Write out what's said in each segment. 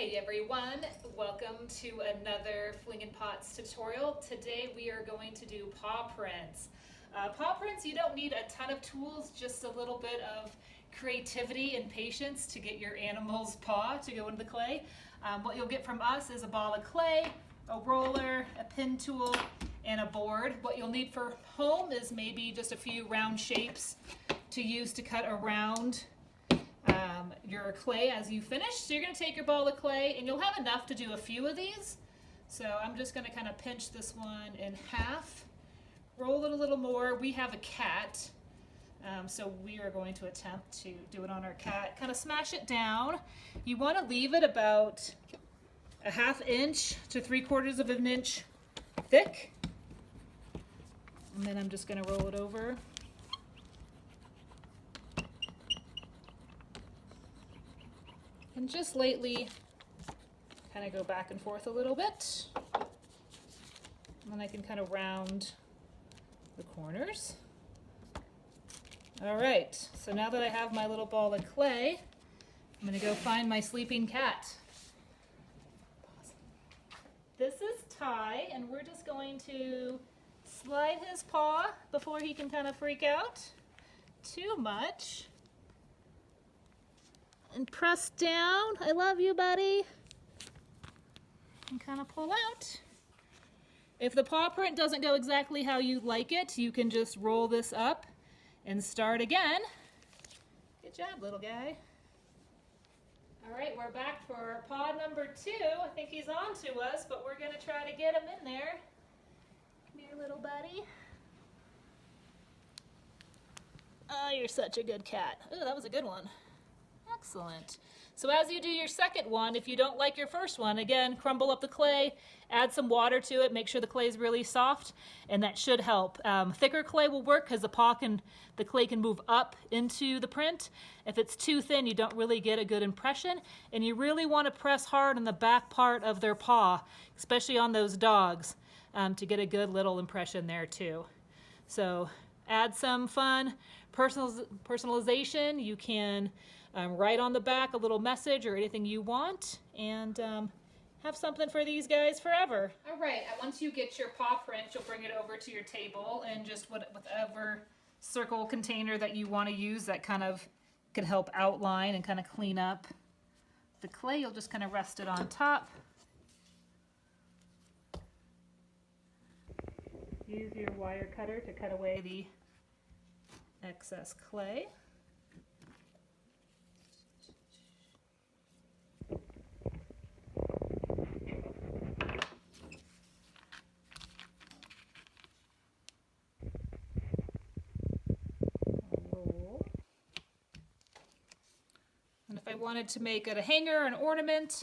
Hey everyone, welcome to another Flingin' Pots tutorial. Today we are going to do paw prints. Paw prints, you don't need a ton of tools, just a little bit of creativity and patience to get your animal's paw to go into the clay. What you'll get from us is a ball of clay, a roller, a pin tool, and a board. What you'll need for home is maybe just a few round shapes to use to cut around your clay as you finish. So you're going to take your ball of clay and you'll have enough to do a few of these. So I'm just going to kind of pinch this one in half, roll it a little more. We have a cat, so we are going to attempt to do it on our cat. Kind of smash it down. You want to leave it about a 1/2 inch to 3/4 of an inch thick. And then I'm just going to roll it over. And just lightly kind of go back and forth a little bit. And then I can kind of round the corners. All right, so now that I have my little ball of clay, I'm gonna go find my sleeping cat. This is Ty, and we're just going to slide his paw before he can kind of freak out too much. And press down. I love you, buddy. And kind of pull out. If the paw print doesn't go exactly how you like it, you can just roll this up and start again. Good job, little guy. All right, we're back for paw number 2. I think he's on to us, but we're gonna try to get him in there. Come here, little buddy. Oh, you're such a good cat. Oh, that was a good one. Excellent. So as you do your second one, if you don't like your first one, again, crumble up the clay, add some water to it, make sure the clay is really soft, and that should help. Thicker clay will work because the clay can move up into the print. If it's too thin, you don't really get a good impression, and you really want to press hard on the back part of their paw, especially on those dogs, to get a good little impression there too. So add some fun personalization. You can write on the back a little message or anything you want, and have something for these guys forever. All right, once you get your paw print, you'll bring it over to your table, and just whatever circle container that you want to use that kind of can help outline and kind of clean up the clay, you'll just kind of rest it on top. Use your wire cutter to cut away the excess clay. And if I wanted to make it a hanger or an ornament,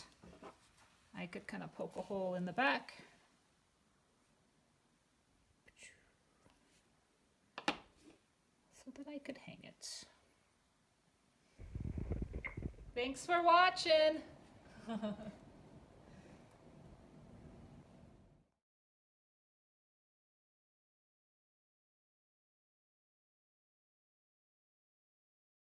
I could kind of poke a hole in the back. So that I could hang it. Thanks for watching.